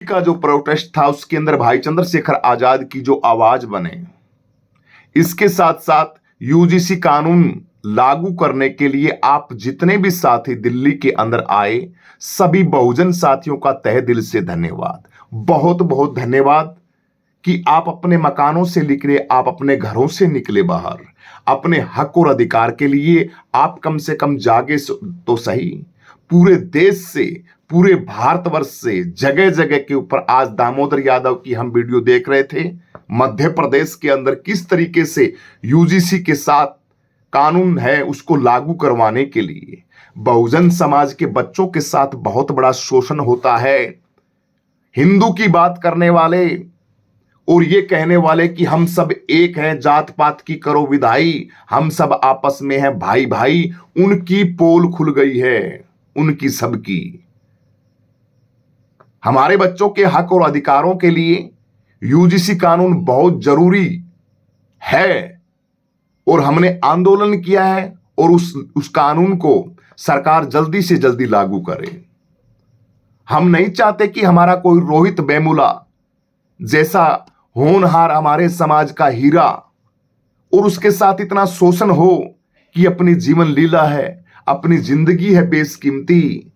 का जो प्रोटेस्ट था उसके अंदर भाई चंद्रशेखर आजाद की जो आवाज बने, इसके साथ साथ यूजीसी कानून लागू करने के लिए आप जितने भी साथी दिल्ली के अंदर आए, सभी बहुजन साथियों का तहे दिल से धन्यवाद। बहुत बहुत धन्यवाद कि आप अपने मकानों से निकले, आप अपने घरों से निकले बाहर, अपने हक और अधिकार के लिए आप कम से कम जागे तो सही। पूरे देश से, पूरे भारतवर्ष से, जगह जगह के ऊपर आज दामोदर यादव की हम वीडियो देख रहे थे। मध्य प्रदेश के अंदर किस तरीके से यूजीसी के साथ कानून है उसको लागू करवाने के लिए बहुजन समाज के बच्चों के साथ बहुत बड़ा शोषण होता है। हिंदू की बात करने वाले और ये कहने वाले कि हम सब एक हैं, जात पात की करो विदाई, हम सब आपस में हैं भाई भाई, उनकी पोल खुल गई है, उनकी सबकी। हमारे बच्चों के हक और अधिकारों के लिए यूजीसी कानून बहुत जरूरी है और हमने आंदोलन किया है और उस कानून को सरकार जल्दी से जल्दी लागू करे। हम नहीं चाहते कि हमारा कोई रोहित वेमुला जैसा होनहार हमारे समाज का हीरा और उसके साथ इतना शोषण हो कि अपनी जीवन लीला है, अपनी जिंदगी है बेशकीमती,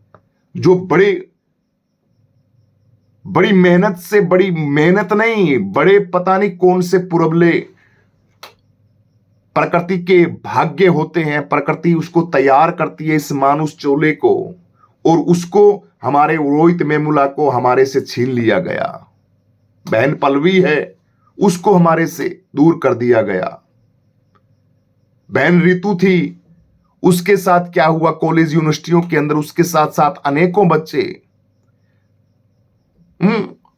जो बड़ी मेहनत से, बड़ी मेहनत नहीं, बड़े पता नहीं कौन से पुरबले प्रकृति के भाग्य होते हैं, प्रकृति उसको तैयार करती है इस मानुष चोले को, और उसको हमारे रोहित वेमुला को हमारे से छीन लिया गया। बहन पल्लवी है, उसको हमारे से दूर कर दिया गया। बहन ऋतु थी, उसके साथ क्या हुआ कॉलेज यूनिवर्सिटियों के अंदर, उसके साथ साथ अनेकों बच्चे,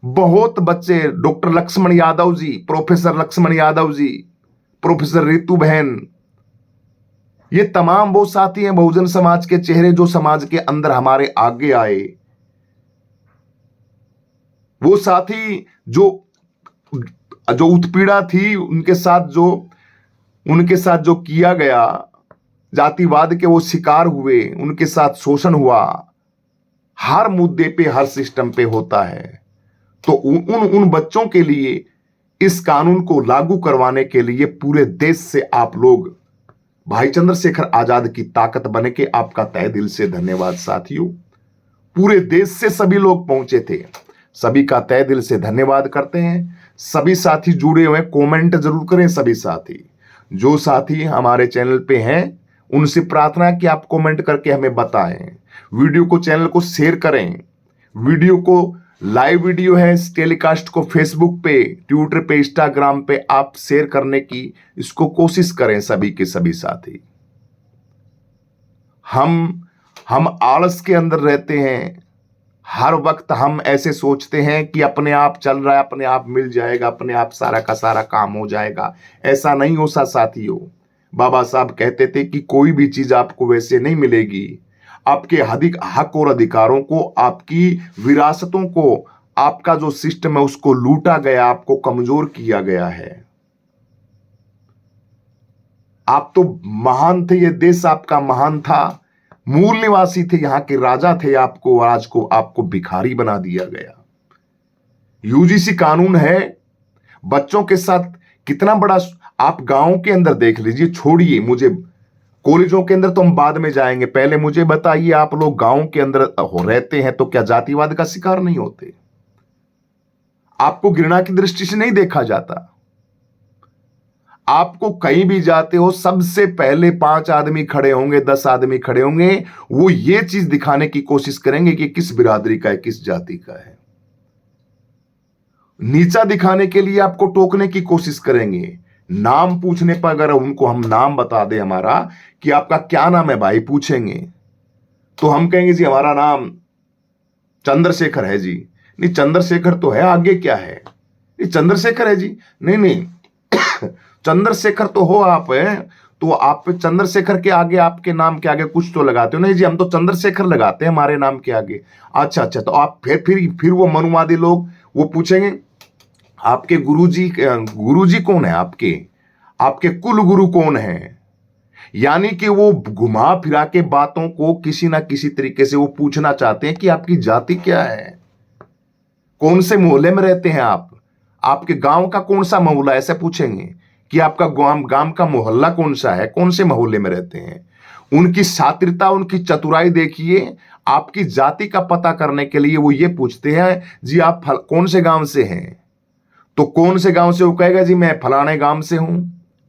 बहुत बच्चे, doctor Lakshman Yadav ji, professor Lakshman Yadav ji, professor ऋतु बहन, ये तमाम वो साथी हैं बहुजन समाज के चेहरे जो समाज के अंदर हमारे आगे आए। वो साथी जो उत्पीड़ा थी, उनके साथ जो किया गया, जातिवाद के वो शिकार हुए, उनके साथ शोषण हुआ, हर मुद्दे पे, हर सिस्टम पे होता है। तो उन बच्चों के लिए इस कानून को लागू करवाने के लिए पूरे देश से आप लोग भाई चंद्रशेखर आजाद की ताकत बने के आपका तहे दिल से धन्यवाद साथियों। पूरे देश से सभी लोग पहुंचे थे, सभी का तहे दिल से धन्यवाद करते हैं। सभी साथी जुड़े हुए, कमेंट जरूर करें। सभी साथी, जो साथी हमारे चैनल पे हैं, उनसे प्रार्थना है कि आप कमेंट करके हमें बताएं। वीडियो को, चैनल को शेयर करें। वीडियो को, लाइव वीडियो है, इस टेलीकास्ट को फेसबुक पे, ट्विटर पे, इंस्टाग्राम पे आप शेयर करने की इसको कोशिश करें सभी के सभी साथी। हम आलस के अंदर रहते हैं, हर वक्त हम ऐसे सोचते हैं कि अपने आप चल रहा है, अपने आप मिल जाएगा, अपने आप सारा का सारा काम हो जाएगा। ऐसा नहीं हो साथियों। बाबा साहब कहते थे कि कोई भी चीज आपको वैसे नहीं मिलेगी। आपके हक और अधिकारों को, आपकी विरासतों को, आपका जो सिस्टम है उसको लूटा गया, आपको कमजोर किया गया है। आप तो महान थे, ये देश आपका महान था, मूल निवासी थे, यहां के राजा थे, आपको भिखारी बना दिया गया। यूजीसी कानून है, बच्चों के साथ कितना बड़ा, आप गांव के अंदर देख लीजिए, छोड़िए मुझे कॉलेजों के अंदर तो हम बाद में जाएंगे। पहले मुझे बताइए, आप लोग गांव के अंदर रहते हैं तो क्या जातिवाद का शिकार नहीं होते? आपको घृणा की दृष्टि से नहीं देखा जाता? आपको कहीं भी जाते हो, सबसे पहले 5 आदमी खड़े होंगे, 10 आदमी खड़े होंगे, वो ये चीज दिखाने की कोशिश करेंगे कि किस बिरादरी का है, किस जाति का है। नीचा दिखाने के लिए आपको टोकने की कोशिश करेंगे। नाम पूछने पर अगर उनको हम नाम बता दें हमारा, कि आपका क्या नाम है भाई, पूछेंगे तो हम कहेंगे जी हमारा नाम चंद्रशेखर है जी। नहीं, चंद्रशेखर तो है, आगे क्या है? ये चंद्रशेखर है जी। नहीं चंद्रशेखर तो हो आप, है तो आप चंद्रशेखर के आगे, आपके नाम के आगे कुछ तो लगाते हो। नहीं जी, हम तो चंद्रशेखर लगाते हैं हमारे नाम के आगे। अच्छा, तो आप फिर वो मनुवादी लोग वो पूछेंगे आपके गुरुजी कौन है, आपके कुल गुरु कौन है? यानी कि वो घुमा फिरा के बातों को किसी ना किसी तरीके से वो पूछना चाहते हैं कि आपकी जाति क्या है। कौन से मोहल्ले में रहते हैं आप, आपके गांव का कौन सा मोहल्ला, ऐसे पूछेंगे कि आपका गांव का मोहल्ला कौन सा है, कौन से मोहल्ले में रहते हैं। उनकी शातिरता, उनकी चतुराई देखिए। आपकी जाति का पता करने के लिए वो ये पूछते हैं, जी आप कौन से गांव से हैं, तो कौन से गांव से वो कहेगा जी मैं फलाने गांव से हूं,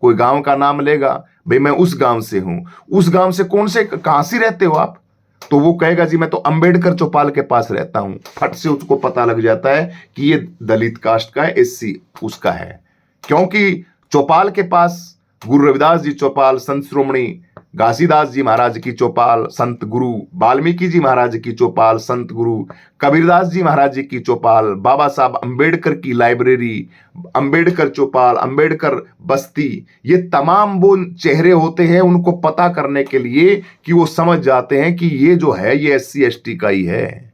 कोई गांव का नाम लेगा, भाई मैं उस गांव से हूं। उस गांव से कौन से, कहां से रहते हो आप, तो वो कहेगा जी मैं तो अंबेडकर चौपाल के पास रहता हूं। फट से उसको पता लग जाता है कि ये दलित कास्ट का है, एससी उसका है, क्योंकि चौपाल के पास गुरु रविदास जी चौपाल, संत श्रोमणी घासीदास जी महाराज की चौपाल, संत गुरु वाल्मीकि जी महाराज की चौपाल, संत गुरु कबीरदास जी महाराज जी की चौपाल, बाबा साहब अंबेडकर की लाइब्रेरी, अंबेडकर चौपाल, अंबेडकर बस्ती, ये तमाम वो चेहरे होते हैं उनको पता करने के लिए कि वो समझ जाते हैं कि ये जो है ये एससी एसटी का ही है।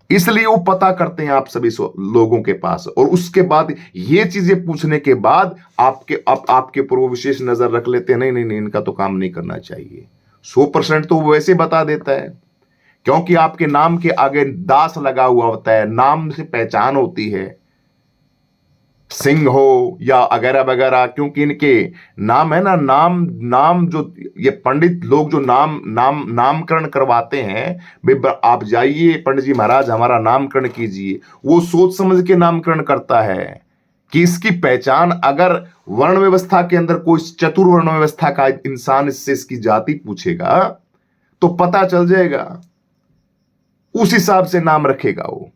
इसलिए वो पता करते हैं आप सभी लोगों के पास, और उसके बाद ये चीजें पूछने के बाद आपके ऊपर वो विशेष नजर रख लेते हैं, नहीं नहीं नहीं इनका तो काम नहीं करना चाहिए। 100% तो वो वैसे बता देता है, क्योंकि आपके नाम के आगे दास लगा हुआ होता है, नाम से पहचान होती है, सिंह हो या वगैरह वगैरह, क्योंकि इनके नाम है ना, नाम जो ये पंडित लोग जो नामकरण करवाते हैं, भाई आप जाइए पंडित जी महाराज हमारा नामकरण कीजिए, वो सोच समझ के नामकरण करता है कि इसकी पहचान, अगर वर्ण व्यवस्था के अंदर कोई चतुर्वर्ण व्यवस्था का इंसान इससे इसकी जाति पूछेगा तो पता चल जाएगा, उस हिसाब से नाम रखेगा वो।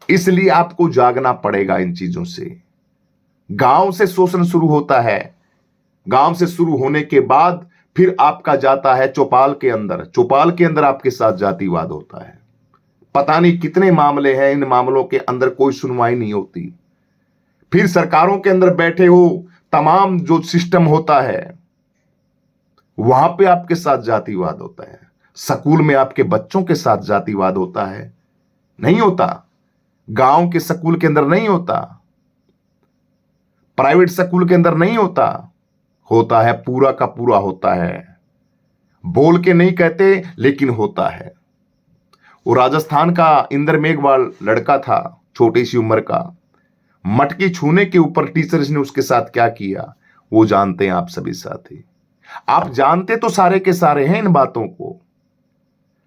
इसलिए आपको जागना पड़ेगा इन चीजों से। गांव से शोषण शुरू होता है, गांव से शुरू होने के बाद फिर आपका जाता है चौपाल के अंदर, चौपाल के अंदर आपके साथ जातिवाद होता है। पता नहीं कितने मामले हैं, इन मामलों के अंदर कोई सुनवाई नहीं होती। फिर सरकारों के अंदर बैठे हो तमाम जो सिस्टम होता है वहां पे आपके साथ जातिवाद होता है। स्कूल में आपके बच्चों के साथ जातिवाद होता है, नहीं होता। गांव के स्कूल के अंदर नहीं होता, प्राइवेट स्कूल के अंदर नहीं होता, होता है, पूरा का पूरा होता है। बोल के नहीं कहते लेकिन होता है। वो राजस्थान का इंद्र मेघवाल लड़का था, छोटी सी उम्र का, मटकी छूने के ऊपर टीचर्स ने उसके साथ क्या किया वो जानते हैं आप सभी साथी। आप जानते तो सारे के सारे हैं इन बातों को,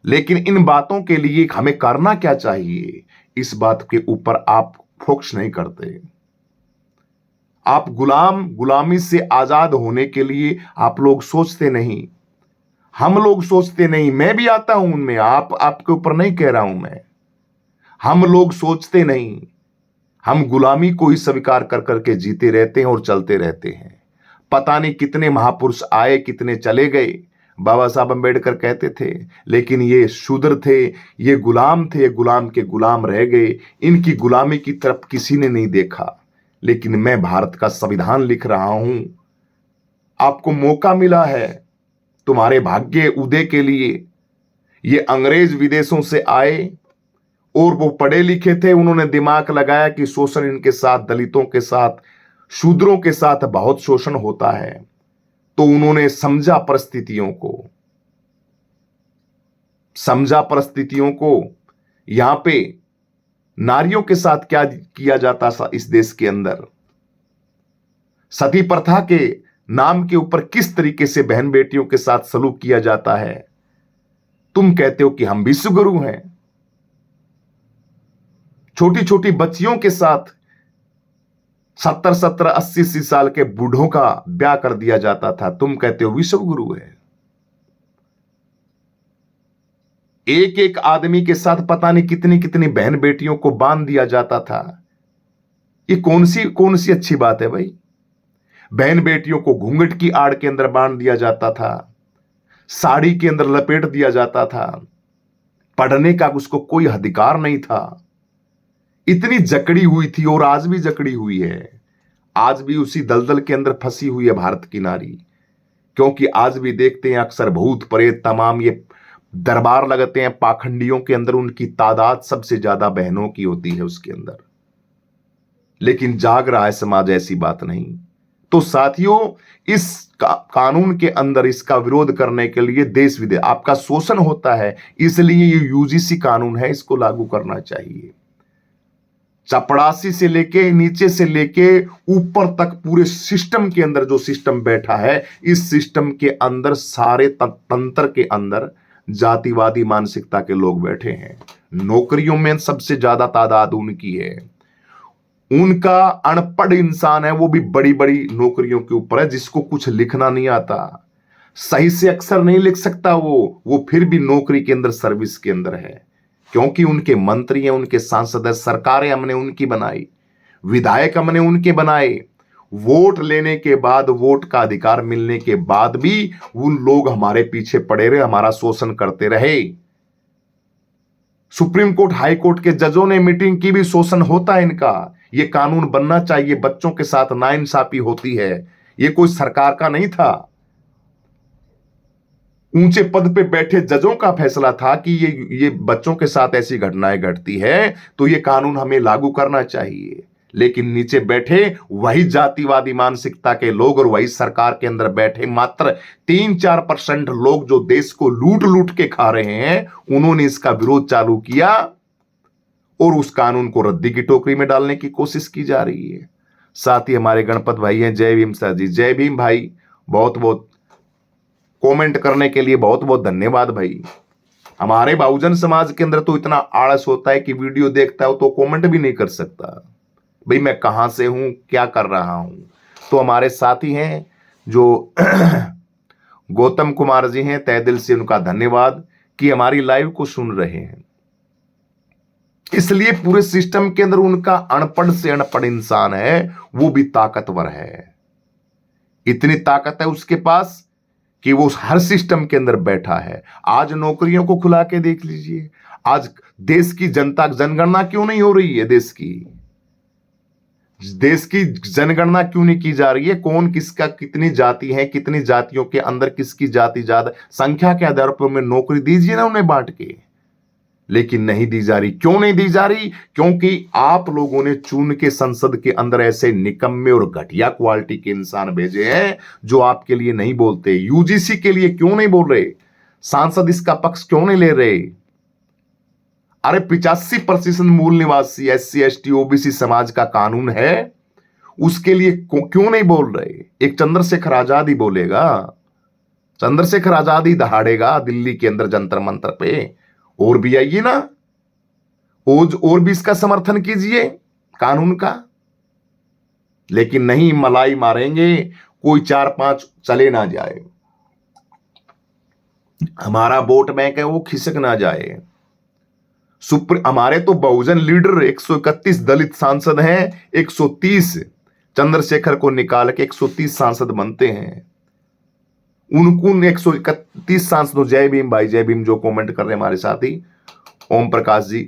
लेकिन इन बातों के लिए हमें करना क्या चाहिए, इस बात के ऊपर आप फोकस नहीं करते। आप गुलामी से आजाद होने के लिए आप लोग सोचते नहीं, हम लोग सोचते नहीं। मैं भी आता हूं उनमें, आपके ऊपर नहीं कह रहा हूं मैं। हम लोग सोचते नहीं, हम गुलामी को ही स्वीकार कर करके जीते रहते हैं और चलते रहते हैं। पता नहीं कितने महापुरुष आए, कितने चले गए। बाबा साहब अंबेडकर कहते थे, लेकिन ये शूद्र थे, ये गुलाम थे, गुलाम के गुलाम रह गए। इनकी गुलामी की तरफ किसी ने नहीं देखा। लेकिन मैं भारत का संविधान लिख रहा हूं, आपको मौका मिला है तुम्हारे भाग्य उदय के लिए। ये अंग्रेज विदेशों से आए और वो पढ़े लिखे थे, उन्होंने दिमाग लगाया कि शोषण इनके साथ, दलितों के साथ, शूद्रों के साथ बहुत शोषण होता है, तो उन्होंने समझा परिस्थितियों को। यहां पे नारियों के साथ क्या किया जाता था इस देश के अंदर, सती प्रथा के नाम के ऊपर किस तरीके से बहन बेटियों के साथ सलूक किया जाता है। तुम कहते हो कि हम विश्वगुरु हैं, छोटी छोटी बच्चियों के साथ 70-70, 80-80 साल के बूढ़ों का ब्याह कर दिया जाता था, तुम कहते हो विश्वगुरु है। एक एक आदमी के साथ पता नहीं कितनी कितनी बहन बेटियों को बांध दिया जाता था। ये कौन सी अच्छी बात है भाई। बहन बेटियों को घूंघट की आड़ के अंदर बांध दिया जाता था, साड़ी के अंदर लपेट दिया जाता था, पढ़ने का उसको कोई अधिकार नहीं था। इतनी जकड़ी हुई थी और आज भी जकड़ी हुई है। आज भी उसी दलदल के अंदर फंसी हुई है भारत की नारी, क्योंकि आज भी देखते हैं अक्सर भूत प्रेत तमाम ये दरबार लगते हैं पाखंडियों के अंदर, उनकी तादाद सबसे ज्यादा बहनों की होती है उसके अंदर। लेकिन जाग रहा है समाज, ऐसी बात नहीं। तो साथियों, इस कानून के अंदर इसका विरोध करने के लिए देश विदेश आपका शोषण होता है, इसलिए ये यूजीसी कानून है, इसको लागू करना चाहिए। चपड़ासी से लेके नीचे से लेके ऊपर तक पूरे सिस्टम के अंदर जो सिस्टम बैठा है, इस सिस्टम के अंदर सारे तंत्र के अंदर जातिवादी मानसिकता के लोग बैठे हैं। नौकरियों में सबसे ज्यादा तादाद उनकी है। उनका अनपढ़ इंसान है, वो भी बड़ी बड़ी नौकरियों के ऊपर है, जिसको कुछ लिखना नहीं आता, सही से अक्षर नहीं लिख सकता, वो फिर भी नौकरी के अंदर सर्विस के अंदर है, क्योंकि उनके मंत्री हैं, उनके सांसद हैं, सरकारें हमने उनकी बनाई, विधायक हमने उनके बनाए। वोट लेने के बाद, वोट का अधिकार मिलने के बाद भी उन लोग हमारे पीछे पड़े रहे, हमारा शोषण करते रहे। सुप्रीम कोर्ट, हाई कोर्ट के जजों ने मीटिंग की भी, शोषण होता है इनका। यह कानून बनना चाहिए, बच्चों के साथ नाइंसाफी होती है, यह कोई सरकार का नहीं था, ऊंचे पद पे बैठे जजों का फैसला था कि ये बच्चों के साथ ऐसी घटनाएं घटती है तो ये कानून हमें लागू करना चाहिए। लेकिन नीचे बैठे वही जातिवादी मानसिकता के लोग और वही सरकार के अंदर बैठे मात्र 3-4% लोग जो देश को लूट लूट के खा रहे हैं, उन्होंने इसका विरोध चालू किया और उस कानून को रद्दी की टोकरी में डालने की कोशिश की जा रही है। साथ ही हमारे गणपत भाई हैं, जय भीम सर जी। जय भीम भाई, बहुत बहुत कमेंट करने के लिए बहुत बहुत धन्यवाद भाई। हमारे बहुजन समाज के अंदर तो इतना आलस होता है कि वीडियो देखता हो तो कमेंट भी नहीं कर सकता, भाई मैं कहां से हूं, क्या कर रहा हूं। तो हमारे साथी हैं जो गौतम कुमार जी हैं, तहे दिल से उनका धन्यवाद कि हमारी लाइव को सुन रहे हैं। इसलिए पूरे सिस्टम के अंदर उनका अनपढ़ से अनपढ़ इंसान है, वो भी ताकतवर है। इतनी ताकत है उसके पास कि वो हर सिस्टम के अंदर बैठा है। आज नौकरियों को खुला के देख लीजिए, आज देश की जनता जनगणना क्यों नहीं हो रही है, देश की जनगणना क्यों नहीं की जा रही है, कौन किसका कितनी जाति है, कितनी जातियों के अंदर किसकी जाति ज्यादा, संख्या के आधार पर नौकरी दीजिए ना उन्हें बांट के। लेकिन नहीं दी जा रही। क्यों नहीं दी जा रही? क्योंकि आप लोगों ने चुन के संसद के अंदर ऐसे निकम्मे और घटिया क्वालिटी के इंसान भेजे हैं जो आपके लिए नहीं बोलते। यूजीसी के लिए क्यों नहीं बोल रहे? सांसद इसका पक्ष क्यों नहीं ले रहे? अरे 85% मूल निवासी SC ST OBC समाज का कानून है, उसके लिए क्यों नहीं बोल रहे? एक चंद्रशेखर आजाद ही बोलेगा, चंद्रशेखर आजाद ही दहाड़ेगा दिल्ली के अंदर जंतर मंतर पे। और भी आइए ना, और भी इसका समर्थन कीजिए कानून का। लेकिन नहीं, मलाई मारेंगे, कोई 4-5 चले ना जाए, हमारा वोट बैंक है वो खिसक ना जाए। हमारे तो बहुजन लीडर 131 दलित सांसद हैं, 130 चंद्रशेखर को निकाल के 130 सांसद बनते हैं। उनको 131 सांसदों, जय भीम भाई, जय भीम जो कमेंट कर रहे हैं हमारे साथी ओम प्रकाश जी,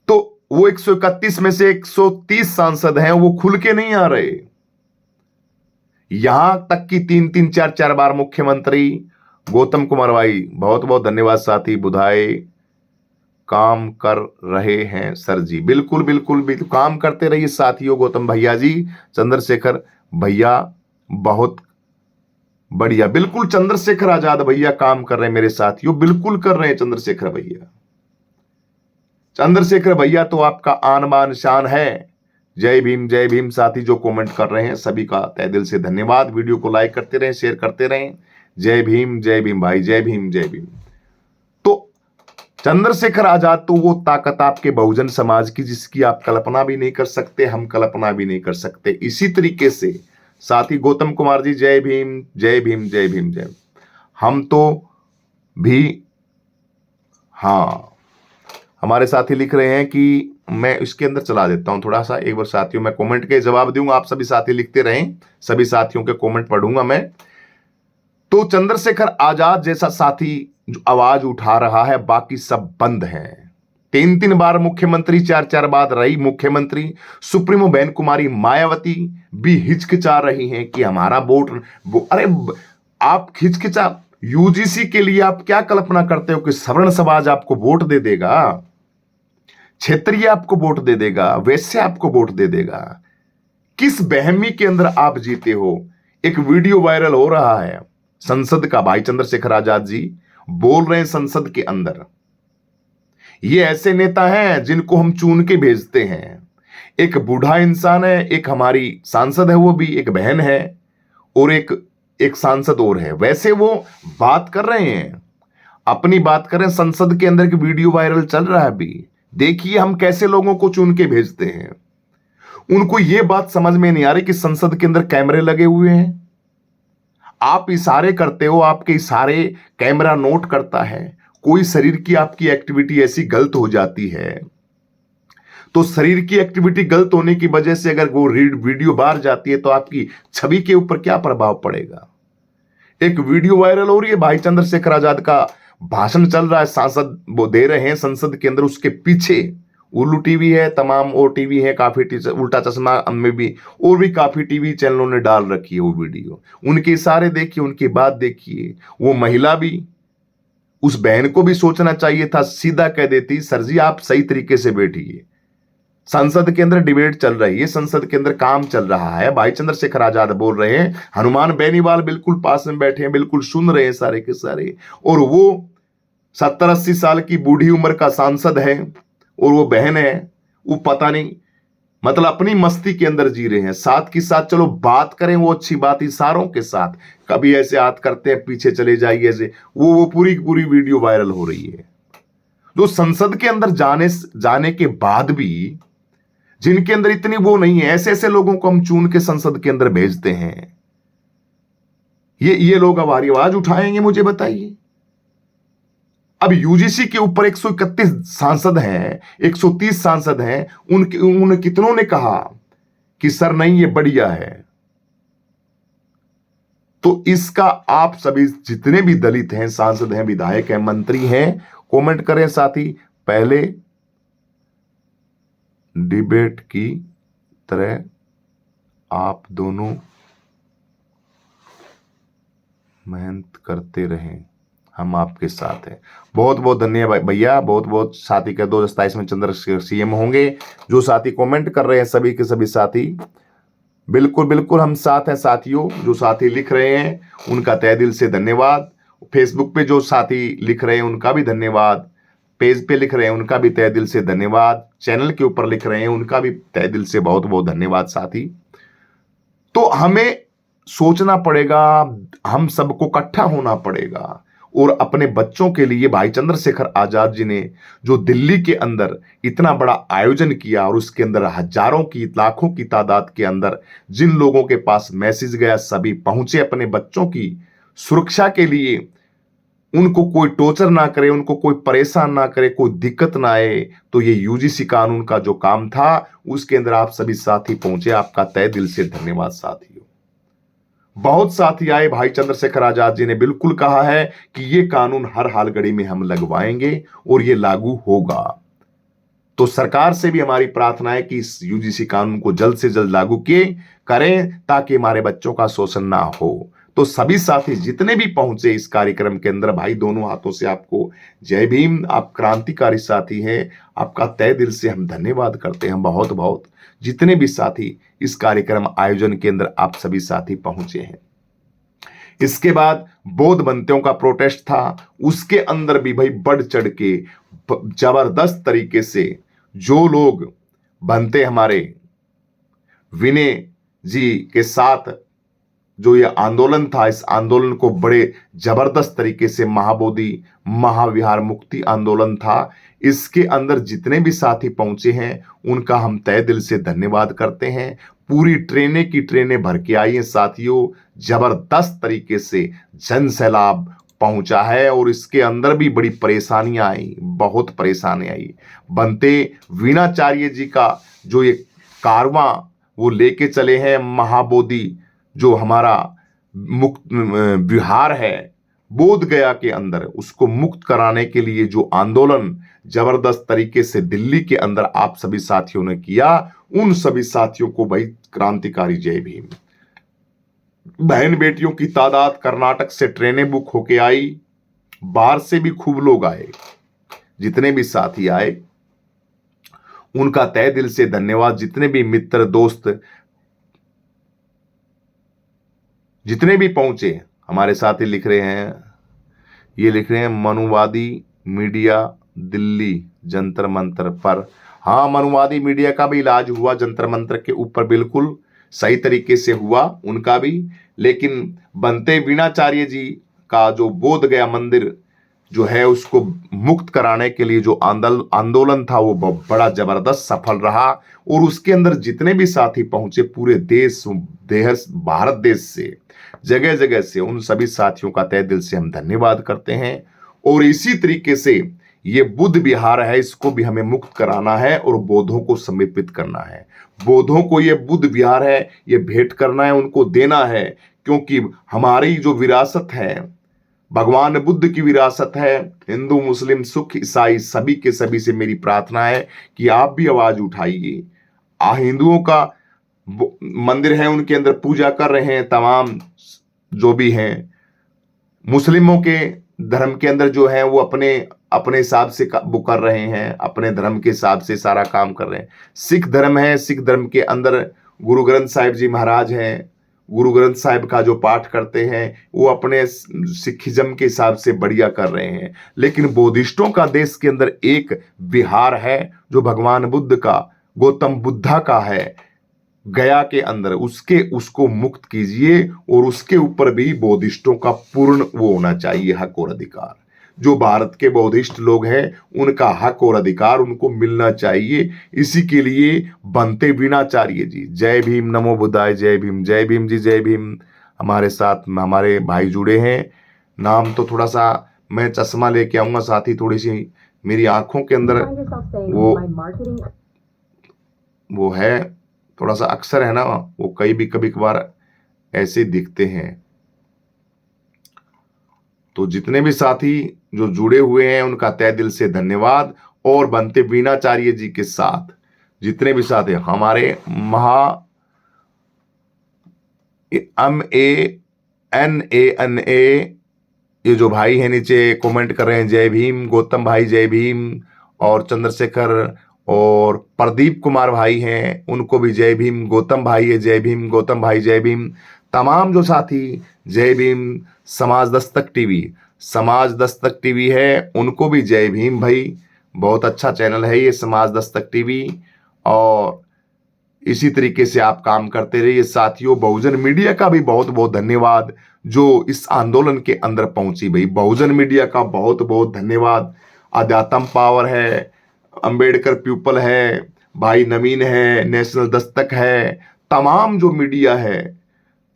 तो वो 131 में से 130 सांसद हैं, वो खुल के नहीं आ रहे। यहां तक कि 3-3, 4-4 बार मुख्यमंत्री गौतम कुमार भाई, बहुत बहुत धन्यवाद साथी, बुधाए काम कर रहे हैं सर जी। बिल्कुल बिल्कुल बिल्कुल काम करते रहिए साथियों। गौतम भैया जी, चंद्रशेखर भैया बहुत बढ़िया, बिल्कुल चंद्रशेखर आजाद भैया काम कर रहे हैं मेरे साथियों, बिल्कुल कर रहे हैं चंद्रशेखर भैया। चंद्रशेखर भैया तो आपका आन बान शान है। जय भीम साथी जो कमेंट कर रहे हैं सभी का तहे दिल से धन्यवाद। वीडियो को लाइक करते रहें, शेयर करते रहें। जय भीम भाई, जय भीम। तो चंद्रशेखर आजाद तो वो ताकत आपके बहुजन समाज की जिसकी आप कल्पना भी नहीं कर सकते, हम कल्पना भी नहीं कर सकते। इसी तरीके से साथी गौतम कुमार जी, जय भीम। हम तो भी, हाँ, हमारे साथी लिख रहे हैं कि मैं इसके अंदर चला देता हूं थोड़ा सा, एक बार साथियों मैं कमेंट के जवाब दूंगा, आप सभी साथी लिखते रहें, सभी साथियों के कमेंट पढ़ूंगा मैं। तो चंद्रशेखर आजाद जैसा साथी जो आवाज उठा रहा है, बाकी सब बंद हैं। 3-3 बार मुख्यमंत्री, 4-4 बार रही मुख्यमंत्री। सुप्रीमो बहन कुमारी मायावती भी हिचकिचा रही हैं कि हमारा वोट, अरे आप हिचकिचा, यूजीसी के लिए आप क्या कल्पना करते हो कि सवर्ण समाज आपको वोट दे देगा, क्षेत्रीय आपको वोट दे देगा, वैश्य आपको वोट दे देगा? किस बहमी के अंदर आप जीते हो? एक वीडियो वायरल हो रहा है संसद का, भाई चंद्रशेखर आजाद जी बोल रहे हैं संसद के अंदर, ये ऐसे नेता हैं जिनको हम चुन के भेजते हैं। एक बूढ़ा इंसान है, एक हमारी सांसद है, वो भी एक बहन है, और एक एक सांसद और है। वैसे वो बात कर रहे हैं, अपनी बात करें। संसद के अंदर की वीडियो वायरल चल रहा है अभी। देखिए हम कैसे लोगों को चुन के भेजते हैं। उनको यह बात समझ में नहीं आ रही कि संसद के अंदर कैमरे लगे हुए हैं। आप इशारे करते हो, आपके इशारे कैमरा नोट करता है। कोई शरीर की आपकी एक्टिविटी ऐसी गलत हो जाती है, तो शरीर की एक्टिविटी गलत होने की वजह से अगर वो वीडियो बाहर जाती है तो आपकी छवि के ऊपर क्या प्रभाव पड़ेगा। एक वीडियो वायरल हो रही है, भाई चंद्रशेखर आजाद का भाषण चल रहा है, सांसद वो दे रहे हैं संसद के अंदर, उसके पीछे उल्लू टीवी है, तमाम और टीवी है, काफी उल्टा चश्मा में भी, और भी काफी टीवी चैनलों ने डाल रखी है वो वीडियो। उनके इशारे देखिए, उनकी बात देखिए। वो महिला भी, उस बहन को भी सोचना चाहिए था, सीधा कह देती सर जी आप सही तरीके से बैठिए। संसद के अंदर डिबेट चल रही है, संसद के अंदर काम चल रहा है, भाई चंद्रशेखर आजाद बोल रहे हैं, हनुमान बेनीवाल बिल्कुल पास में बैठे हैं, बिल्कुल सुन रहे हैं सारे के सारे। और वो 70-80 साल की बूढ़ी उम्र का सांसद है और वो बहन है, वो पता नहीं मतलब अपनी मस्ती के अंदर जी रहे हैं। साथ की साथ चलो बात करें, वो अच्छी बात इशारों के साथ, कभी ऐसे हाथ करते हैं पीछे चले जाइए ऐसे, वो पूरी पूरी वीडियो वायरल हो रही है। जो संसद के अंदर जाने के बाद भी जिनके अंदर इतनी वो नहीं है, ऐसे ऐसे लोगों को हम चुन के संसद के अंदर भेजते हैं। ये लोग हमारी आवाज उठाएंगे, मुझे बताइए। अब यूजीसी के ऊपर 131 सांसद हैं, 130 सांसद हैं, उन कितनों ने कहा कि सर नहीं ये बढ़िया है। तो इसका आप सभी जितने भी दलित हैं, सांसद हैं, विधायक हैं, मंत्री हैं, कमेंट करें। साथ ही पहले डिबेट की तरह आप दोनों मेहनत करते रहें, हम आपके साथ हैं। बहुत बहुत धन्यवाद भैया, बहुत बहुत। साथी का 2027 में चंद्रशेखर सीएम होंगे। जो साथी कमेंट कर रहे हैं, सभी के सभी साथी बिल्कुल बिल्कुल हम साथ हैं साथियों। जो साथी लिख रहे हैं उनका तहे दिल से धन्यवाद। फेसबुक पे जो साथी लिख रहे हैं उनका भी धन्यवाद। पेज पे लिख रहे हैं उनका भी तहे दिल से धन्यवाद। चैनल के ऊपर लिख रहे हैं उनका भी तहे दिल से बहुत बहुत धन्यवाद साथी। तो हमें सोचना पड़ेगा, हम सबको इकट्ठा होना पड़ेगा और अपने बच्चों के लिए भाई चंद्रशेखर आजाद जी ने जो दिल्ली के अंदर इतना बड़ा आयोजन किया और उसके अंदर हजारों की लाखों की तादाद के अंदर जिन लोगों के पास मैसेज गया सभी पहुंचे अपने बच्चों की सुरक्षा के लिए। उनको कोई टॉर्चर ना करे, उनको कोई परेशान ना करे, कोई दिक्कत ना आए। तो ये यूजीसी कानून का जो काम था उसके अंदर आप सभी साथी पहुंचे, आपका तहे दिल से धन्यवाद साथियों। बहुत साथी आए। भाई चंद्रशेखर आजाद जी ने बिल्कुल कहा है कि ये कानून हर हाल घड़ी में हम लगवाएंगे और ये लागू होगा। तो सरकार से भी हमारी प्रार्थना है कि इस यूजीसी कानून को जल्द से जल्द लागू किए करें ताकि हमारे बच्चों का शोषण ना हो। तो सभी साथी जितने भी पहुंचे इस कार्यक्रम के अंदर, भाई दोनों हाथों से आपको जय भीम। आप क्रांतिकारी साथी हैं, आपका तहे दिल से हम धन्यवाद करते हैं बहुत बहुत। जितने भी साथी इस कार्यक्रम आयोजन के अंदर आप सभी साथी पहुंचे हैं। इसके बाद बौद्ध बंतियों का प्रोटेस्ट था, उसके अंदर भी भाई बढ़ चढ़ के जबरदस्त तरीके से जो लोग बनते हमारे विनय जी के साथ जो ये आंदोलन था, इस आंदोलन को बड़े जबरदस्त तरीके से महाबोधि महाविहार मुक्ति आंदोलन था। इसके अंदर जितने भी साथी पहुंचे हैं उनका हम तहे दिल से धन्यवाद करते हैं। पूरी ट्रेनें की ट्रेनें भर के आई हैं साथियों, जबरदस्त तरीके से जन सैलाब पहुंचा है और इसके अंदर भी बड़ी परेशानियां आई, बहुत परेशानी आई। बनते वीणाचार्य जी का जो ये कारवां वो लेके चले हैं महाबोधि, जो हमारा मुक्त विहार है बोध गया के अंदर, उसको मुक्त कराने के लिए जो आंदोलन जबरदस्त तरीके से दिल्ली के अंदर आप सभी साथियों ने किया, उन सभी साथियों को भाई क्रांतिकारी जय भीम। बहन बेटियों की तादाद कर्नाटक से ट्रेनें बुक होके आई, बाहर से भी खूब लोग आए। जितने भी साथी आए उनका तहे दिल से धन्यवाद। जितने भी मित्र दोस्त जितने भी पहुंचे, हमारे साथी लिख रहे हैं, ये लिख रहे हैं मनुवादी मीडिया दिल्ली जंतर मंतर पर। हाँ, मनुवादी मीडिया का भी इलाज हुआ जंतर मंतर के ऊपर, बिल्कुल सही तरीके से हुआ उनका भी। लेकिन बनते वीणाचार्य जी का जो बोध गया मंदिर जो है उसको मुक्त कराने के लिए जो आंदोलन था वो बड़ा जबरदस्त सफल रहा। और उसके अंदर जितने भी साथी पहुंचे पूरे देश भारत देश से, जगह जगह से, उन सभी साथियों का तहे दिल से हम धन्यवाद करते हैं। और इसी तरीके से ये बुद्ध विहार है, इसको भी हमें मुक्त कराना है और बौद्धों को समर्पित करना है। बौद्धों को ये बुद्ध विहार है, ये भेंट करना है, उनको देना है, क्योंकि हमारी जो विरासत है भगवान बुद्ध की विरासत है। हिंदू मुस्लिम सिख ईसाई सभी के सभी से मेरी प्रार्थना है कि आप भी आवाज उठाइए। हिंदुओं का मंदिर है, उनके अंदर पूजा कर रहे हैं तमाम जो भी हैं। मुस्लिमों के धर्म के अंदर जो है वो अपने अपने हिसाब से वो कर रहे हैं, अपने धर्म के हिसाब से सारा काम कर रहे हैं। सिख धर्म है, सिख धर्म के अंदर गुरु ग्रंथ साहिब जी महाराज हैं, गुरु ग्रंथ साहिब का जो पाठ करते हैं वो अपने सिखिज्म के हिसाब से बढ़िया कर रहे हैं। लेकिन बौद्धिस्टों का देश के अंदर एक विहार है जो भगवान बुद्ध का, गौतम बुद्धा का है गया के अंदर, उसको मुक्त कीजिए। और उसके ऊपर भी बौद्धिस्टों का पूर्ण वो होना चाहिए हक और अधिकार। जो भारत के बौद्धिस्ट लोग हैं उनका हक और अधिकार उनको मिलना चाहिए। इसी के लिए बनते वीणाचार्य जी, जय भीम, नमो बुद्धाय, जय भीम, जय भीम जी, जय भीम। हमारे साथ हमारे भाई जुड़े हैं। नाम तो थोड़ा सा मैं चश्मा लेके आऊंगा, साथ ही थोड़ी सी मेरी आंखों के अंदर वो है, थोड़ा सा अक्सर है ना, वो कभी कभार ऐसे दिखते हैं। तो जितने भी साथी जो जुड़े हुए हैं उनका तहे दिल से धन्यवाद। और बनते वीणाचार्य जी के साथ जितने भी साथी हमारे MANANA ये जो भाई हैं नीचे कमेंट कर रहे हैं, जय भीम। गौतम भाई जय भीम, और चंद्रशेखर और प्रदीप कुमार भाई हैं, उनको भी जय भीम। गौतम भाई है, जय भीम। गौतम भाई जय भीम। तमाम जो साथी जय भीम। समाज दस्तक टीवी है, उनको भी जय भीम भाई। बहुत अच्छा चैनल है ये समाज दस्तक टीवी। और इसी तरीके से आप काम करते रहिए साथियों। बहुजन मीडिया का भी बहुत बहुत धन्यवाद जो इस आंदोलन के अंदर पहुंची भाई। बहुजन मीडिया का बहुत बहुत धन्यवाद। अध्यात्म पावर है, अंबेडकर पीपल है, भाई नवीन है, नेशनल दस्तक है, तमाम जो मीडिया है।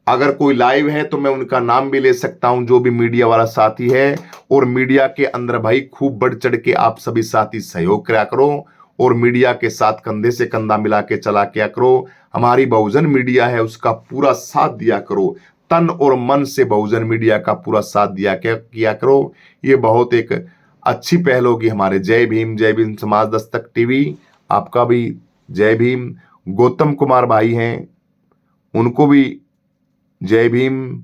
अगर कोई लाइव है तो मैं उनका नाम भी ले सकता हूं, जो भी मीडिया वाला साथी है। और मीडिया के अंदर भाई खूब बढ़ चढ़ के आप सभी साथी सहयोग करा करो और मीडिया के साथ कंधे से कंधा मिला के चला किया करो। हमारी बहुजन मीडिया है उसका पूरा साथ दिया करो, तन और मन से बहुजन मीडिया का पूरा साथ दिया किया करो। ये बहुत एक अच्छी पहल होगी हमारे। जय भीम, जय भीम। समाज दस्तक टीवी आपका भी जय भीम। गौतम कुमार भाई हैं, उनको भी जय भीम।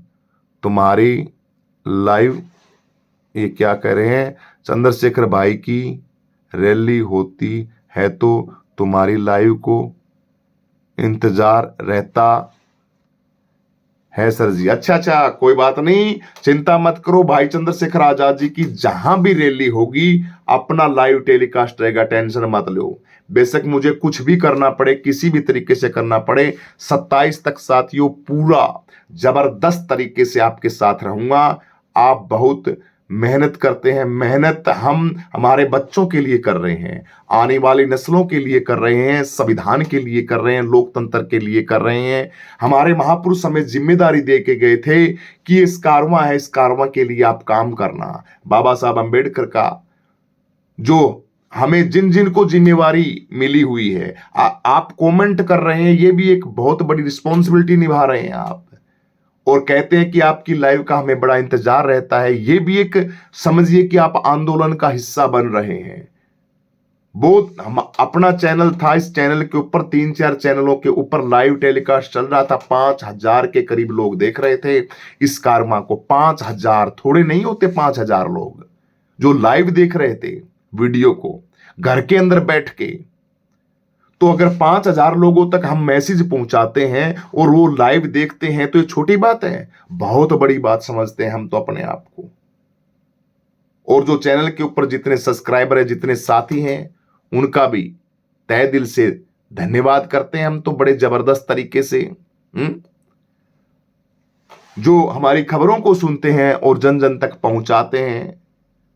तुम्हारी लाइव ये क्या कह रहे हैं, चंद्रशेखर भाई की रैली होती है तो तुम्हारी लाइव को इंतजार रहता है सर जी। अच्छा, कोई बात नहीं, चिंता मत करो भाई। चंद्रशेखर आजाद जी की जहां भी रैली होगी अपना लाइव टेलीकास्ट रहेगा, टेंशन मत लो। बेशक मुझे कुछ भी करना पड़े, किसी भी तरीके से करना पड़े, 27 तक साथियों पूरा जबरदस्त तरीके से आपके साथ रहूंगा। आप बहुत मेहनत करते हैं, मेहनत हम हमारे बच्चों के लिए कर रहे हैं, आने वाली नस्लों के लिए कर रहे हैं, संविधान के लिए कर रहे हैं, लोकतंत्र के लिए कर रहे हैं। हमारे महापुरुष हमें जिम्मेदारी दे के गए थे कि इस कारवां है, इस कारवां के लिए आप काम करना। बाबा साहब अंबेडकर का जो हमें जिन जिन को जिम्मेवारी मिली हुई है, आप कमेंट कर रहे हैं, ये भी एक बहुत बड़ी रिस्पॉन्सिबिलिटी निभा रहे हैं आप। और कहते हैं कि आपकी लाइव का हमें बड़ा इंतजार रहता है, ये भी एक समझिए कि आप आंदोलन का हिस्सा बन रहे हैं। बहुत हम अपना चैनल था, इस चैनल के ऊपर 3-4 चैनलों के ऊपर लाइव टेलीकास्ट चल रहा था, 5000 के करीब लोग देख रहे थे इस कारवां को। 5000 थोड़े नहीं होते, 5000 लोग जो लाइव देख रहे थे वीडियो को घर के अंदर बैठ के। तो अगर 5000 लोगों तक हम मैसेज पहुंचाते हैं और वो लाइव देखते हैं तो ये छोटी बात है, बहुत बड़ी बात समझते हैं हम तो अपने आप को। और जो चैनल के ऊपर जितने सब्सक्राइबर है, जितने साथी हैं, उनका भी तहे दिल से धन्यवाद करते हैं हम तो बड़े जबरदस्त तरीके से। जो हमारी खबरों को सुनते हैं और जन जन तक पहुंचाते हैं,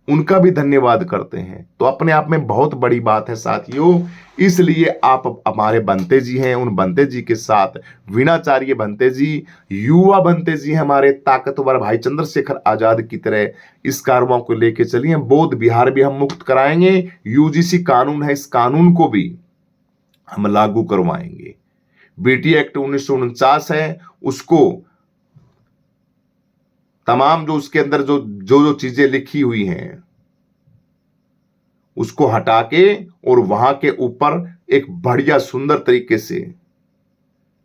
उनका भी धन्यवाद करते हैं। तो अपने आप में बहुत बड़ी बात है साथियों। इसलिए आप हमारे बंते जी हैं, उन बंते जी के साथ वीणाचार्य बंते जी, युवा बंते जी, हमारे ताकतवर भाई चंद्रशेखर आजाद की तरह इस कारवां को लेके चलिए। बौद्ध बिहार भी हम मुक्त कराएंगे। यूजीसी कानून है, इस कानून को भी हम लागू करवाएंगे। बीटी एक्ट 1949 है, उसको तमाम जो उसके अंदर जो जो जो चीजें लिखी हुई हैं उसको हटा के और वहां के ऊपर एक बढ़िया सुंदर तरीके से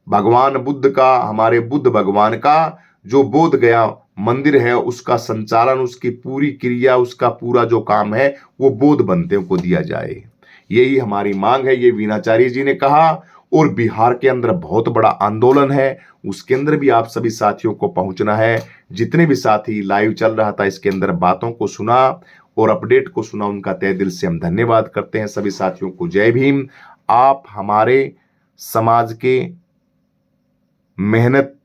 भगवान बुद्ध का, हमारे बुद्ध भगवान का जो बोध गया मंदिर है, उसका संचालन, उसकी पूरी क्रिया, उसका पूरा जो काम है वो बौद्ध बंते को दिया जाए। यही हमारी मांग है, ये वीणाचार्य जी ने कहा। और बिहार के अंदर बहुत बड़ा आंदोलन है, उसके अंदर भी आप सभी साथियों को पहुंचना है। जितने भी साथी लाइव चल रहा था इसके अंदर बातों को सुना और अपडेट को सुना, उनका तहे दिल से हम धन्यवाद करते हैं। सभी साथियों को जय भीम। आप हमारे समाज के मेहनत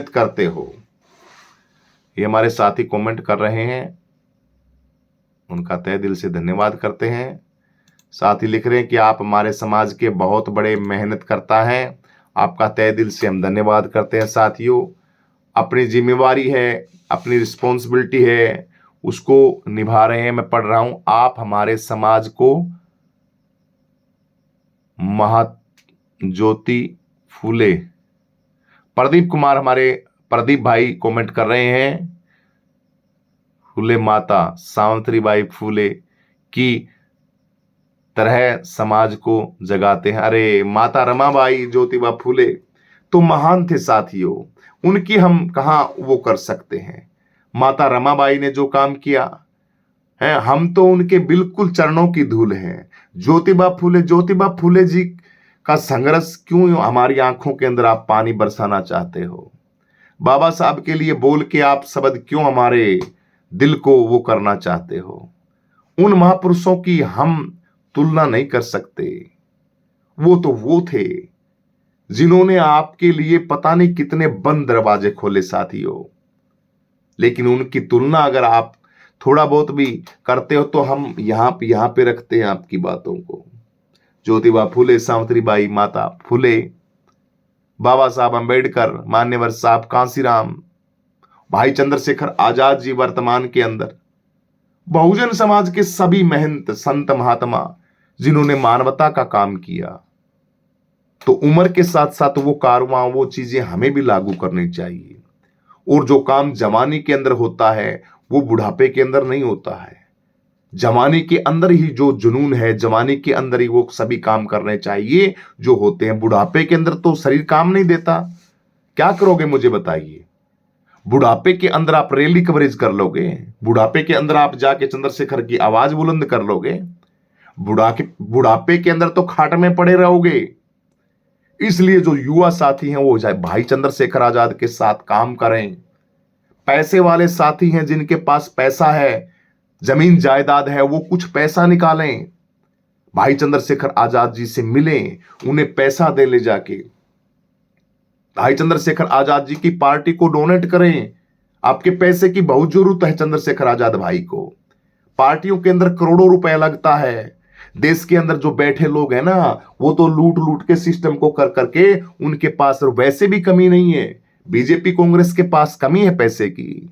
करते हो, ये हमारे साथी कमेंट कर रहे हैं, उनका तहे दिल से धन्यवाद करते हैं। साथ ही लिख रहे हैं कि आप हमारे समाज के बहुत बड़े मेहनत करता है, आपका तहे दिल से हम धन्यवाद करते हैं। साथियों, अपनी जिम्मेवारी है, अपनी रिस्पॉन्सिबिलिटी है, उसको निभा रहे हैं। मैं पढ़ रहा हूं, आप हमारे समाज को महाज्योति फूले। प्रदीप कुमार, हमारे प्रदीप भाई कमेंट कर रहे हैं, फूले माता सावित्रीबाई फूले की तरह समाज को जगाते हैं। अरे माता रमाबाई ज्योतिबा फूले तो महान थे साथियों, उनकी हम कहां वो कर सकते हैं। माता रमाबाई ने जो काम किया है, हम तो उनके बिल्कुल चरणों की धूल हैं। ज्योतिबा फूले जी का संघर्ष क्यों हमारी आंखों के अंदर आप पानी बरसाना चाहते हो? बाबा साहब के लिए बोल के आप शब्द क्यों हमारे दिल को वो करना चाहते हो? उन महापुरुषों की हम तुलना नहीं कर सकते। वो तो वो थे जिन्होंने आपके लिए पता नहीं कितने बंद दरवाजे खोले साथियों। लेकिन उनकी तुलना अगर आप थोड़ा बहुत भी करते हो तो हम यहां पे रखते हैं आपकी बातों को। ज्योतिबा फूले, सावित्रीबाई माता फूले, बाबा साहब अंबेडकर, मान्यवर साहब कांसीराम, भाई चंद्रशेखर आजाद जी वर्तमान के अंदर, बहुजन समाज के सभी महंत संत महात्मा जिन्होंने मानवता का काम किया। तो उम्र के साथ साथ वो कारवां, वो चीजें हमें भी लागू करनी चाहिए। और जो काम जवानी के अंदर होता है वो बुढ़ापे के अंदर नहीं होता है। जवानी के अंदर ही जो जुनून है, जवानी के अंदर ही वो सभी काम करने चाहिए जो होते हैं। बुढ़ापे के अंदर तो शरीर काम नहीं देता। क्या करोगे मुझे बताइए? बुढ़ापे के अंदर आप रैली कवरेज कर लोगे? बुढ़ापे के अंदर आप जाके चंद्रशेखर की आवाज बुलंद कर लोगे? बुढ़ापे के अंदर तो खाट में पड़े रहोगे। इसलिए जो युवा साथी हैं वो भाई चंद्रशेखर आजाद के साथ काम करें। पैसे वाले साथी हैं जिनके पास पैसा है, जमीन जायदाद है, वो कुछ पैसा निकालें, भाई चंद्रशेखर आजाद जी से मिलें, उन्हें पैसा दे ले जाके भाई चंद्रशेखर आजाद जी की पार्टी को डोनेट करें। आपके पैसे की बहुत जरूरत है चंद्रशेखर आजाद भाई को। पार्टियों के अंदर करोड़ों रुपए लगता है। देश के अंदर जो बैठे लोग हैं ना, वो तो लूट लूट के सिस्टम को कर करके उनके पास वैसे भी कमी नहीं है। बीजेपी कांग्रेस के पास कमी है पैसे की,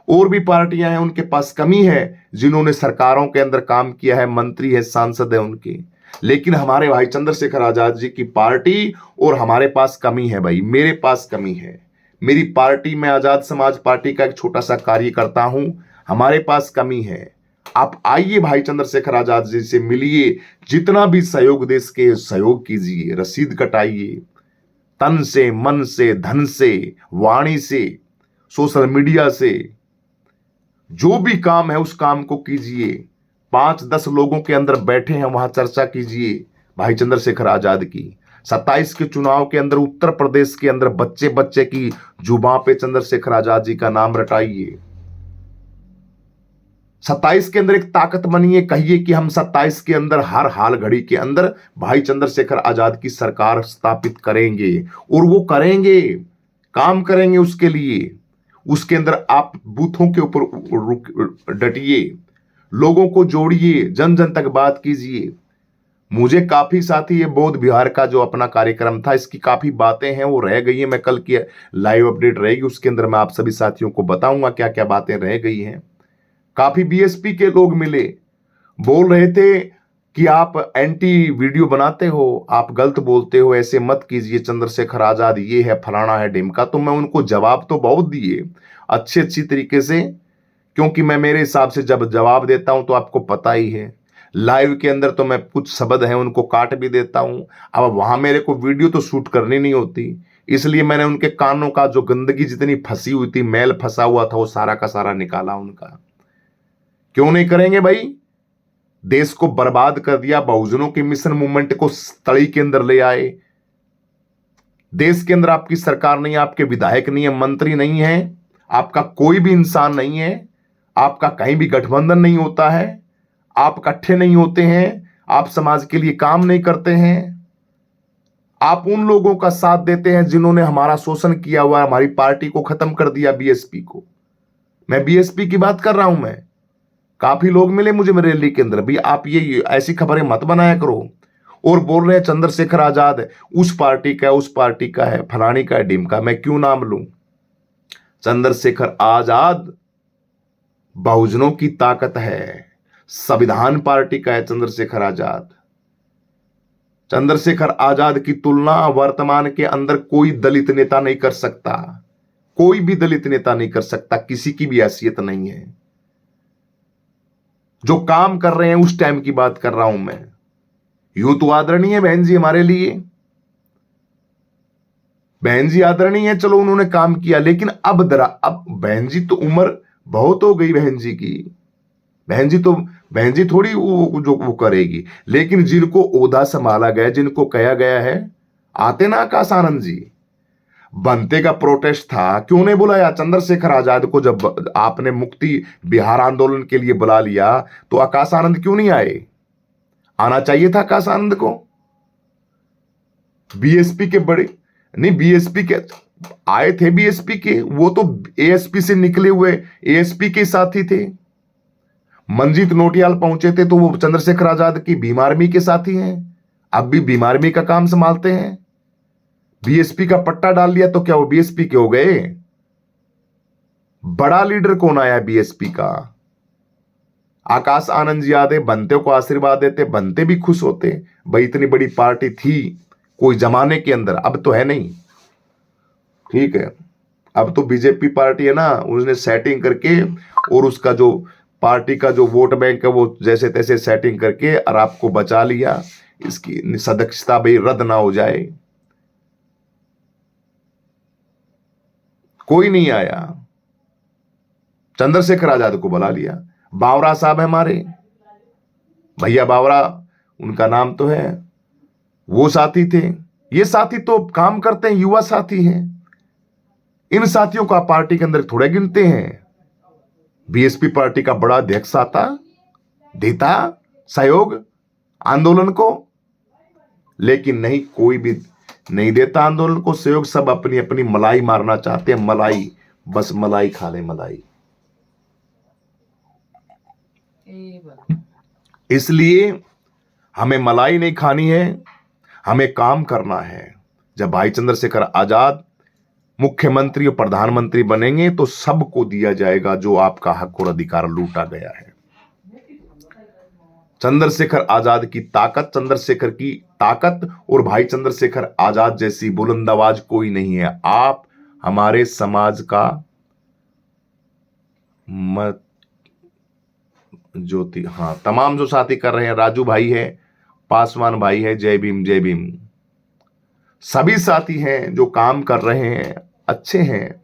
और भी पार्टियां हैं उनके पास कमी है, जिन्होंने सरकारों के अंदर काम किया है, मंत्री है, सांसद है उनके। लेकिन हमारे भाई चंद्रशेखर आजाद जी की पार्टी और हमारे पास कमी है भाई, मेरे पास कमी है। मेरी पार्टी में आजाद समाज पार्टी का एक छोटा सा कार्य करता हूं, हमारे पास कमी है। आप आइए भाई चंद्रशेखर आजाद जी से मिलिए, जितना भी सहयोग देश के सहयोग कीजिए, रसीद कटाइए, तन से, मन से, धन से, वाणी से, सोशल मीडिया से, जो भी काम है उस काम को कीजिए। 5-10 लोगों के अंदर बैठे हैं, वहां चर्चा कीजिए भाई चंद्रशेखर आजाद की। 27 के चुनाव के अंदर उत्तर प्रदेश के अंदर बच्चे बच्चे की जुबान पे चंद्रशेखर आजाद जी का नाम रटाइए। 27 के अंदर एक ताकत बनिए, कहिए कि हम 27 के अंदर हर हाल घड़ी के अंदर भाई चंद्रशेखर आजाद की सरकार स्थापित करेंगे, और वो करेंगे, काम करेंगे उसके लिए। उसके अंदर आप बूथों के ऊपर डटिए, लोगों को जोड़िए, जन जन तक बात कीजिए। मुझे काफी साथी, ये बौद्ध बिहार का जो अपना कार्यक्रम था, इसकी काफी बातें हैं वो रह गई हैं। मैं कल की लाइव अपडेट रहेगी, उसके अंदर मैं आप सभी साथियों को बताऊंगा क्या क्या बातें रह गई हैं। काफी बीएसपी के लोग मिले, बोल रहे थे कि आप एंटी वीडियो बनाते हो, आप गलत बोलते हो, ऐसे मत कीजिए, चंद्रशेखर आजाद ये है, फलाना है, ढिमका। तो मैं उनको जवाब तो बहुत दिए अच्छी तरीके से, क्योंकि मैं मेरे हिसाब से जब जवाब देता हूं तो आपको पता ही है, लाइव के अंदर तो मैं कुछ शब्द हैं उनको काट भी देता हूं। अब वहां मेरे को वीडियो तो शूट करनी नहीं होती, इसलिए मैंने उनके कानों का जो गंदगी जितनी फंसी हुई थी, मैल फंसा हुआ था, वो सारा का सारा निकाला उनका। क्यों नहीं करेंगे भाई? देश को बर्बाद कर दिया, बहुजनों की मिशन मूवमेंट को तली के अंदर ले आए। देश के अंदर आपकी सरकार नहीं है, आपके विधायक नहीं है, मंत्री नहीं है, आपका कोई भी इंसान नहीं है, आपका कहीं भी गठबंधन नहीं होता है, आप इकट्ठे नहीं होते हैं, आप समाज के लिए काम नहीं करते हैं, आप उन लोगों का साथ देते हैं जिन्होंने हमारा शोषण किया हुआ, हमारी पार्टी को खत्म कर दिया, बीएसपी को। मैं बीएसपी की बात कर रहा हूं। मैं काफी लोग मिले मुझे मेरे रैली के अंदर भी, आप ये ऐसी खबरें मत बनाया करो, और बोल रहे हैं चंद्रशेखर आजाद उस पार्टी का है, उस पार्टी का है, फलानी का है, ढिमका। मैं क्यों नाम लूं? चंद्रशेखर आजाद बहुजनों की ताकत है, संविधान पार्टी का है चंद्रशेखर आजाद। चंद्रशेखर आजाद की तुलना वर्तमान के अंदर कोई दलित नेता नहीं कर सकता, कोई भी दलित नेता नहीं कर सकता, किसी की भी हैसियत नहीं है। जो काम कर रहे हैं उस टाइम की बात कर रहा हूं मैं। यूं तो आदरणीय है बहन जी हमारे लिए, बहन जी आदरणीय है, चलो उन्होंने काम किया, लेकिन अब बहन जी तो उम्र बहुत हो गई बहन जी की, बहन जी थोड़ी वो करेगी। लेकिन जिनको ओहदा संभाला गया, जिनको कहा गया है, आते ना आकाश आनंद जी। बनते का प्रोटेस्ट था, क्यों नहीं बुलाया चंद्रशेखर आजाद को? जब आपने मुक्ति बिहार आंदोलन के लिए बुला लिया तो आकाश आनंद क्यों नहीं आए? आना चाहिए था आकाश आनंद को। बीएसपी के बड़े नहीं, बीएसपी के आए थे, बीएसपी के वो तो एएसपी से निकले हुए एएसपी के साथी थे। मंजीत नोटियाल पहुंचे थे तो वो चंद्रशेखर आजाद की भीम आर्मी के साथी हैं, अब भी भीम आर्मी का काम संभालते हैं। बीएसपी का पट्टा डाल लिया तो क्या वो बीएसपी के हो गए? बड़ा लीडर कौन आया बीएसपी का? आकाश आनंद जी आते, बनते को आशीर्वाद देते, बनते भी खुश होते, भाई इतनी बड़ी पार्टी थी कोई जमाने के अंदर, अब तो है नहीं। ठीक है, अब तो बीजेपी पार्टी है ना, उसने सेटिंग करके, और उसका जो पार्टी का जो वोट बैंक है वो जैसे तैसे सेटिंग करके और आपको बचा लिया, इसकी सदस्यता भाई रद्द ना हो जाए। कोई नहीं आया, चंद्रशेखर आजाद को बुला लिया। बावरा साहब है हमारे भैया, बावरा उनका नाम तो है, वो साथी थे। ये साथी तो काम करते हैं, युवा साथी हैं। इन साथियों को आप पार्टी के अंदर थोड़े गिनते हैं। बीएसपी पार्टी का बड़ा अध्यक्ष आता, देता सहयोग आंदोलन को, लेकिन नहीं, कोई भी नहीं देता आंदोलन को सहयोग। सब अपनी अपनी मलाई मारना चाहते हैं, मलाई, बस मलाई खा ले, मलाई। इसलिए हमें मलाई नहीं खानी है, हमें काम करना है। जब भाई चंद्रशेखर आजाद मुख्यमंत्री और प्रधानमंत्री बनेंगे तो सबको दिया जाएगा जो आपका हक और अधिकार लूटा गया है। चंद्रशेखर आजाद की ताकत, चंद्रशेखर की ताकत और भाई चंद्रशेखर आजाद जैसी बुलंद आवाज कोई नहीं है। आप हमारे समाज का मत ज्योति, हाँ, तमाम जो साथी कर रहे हैं, राजू भाई है, पासवान भाई है, जय भीम जय भीम, सभी साथी हैं जो काम कर रहे हैं, अच्छे हैं।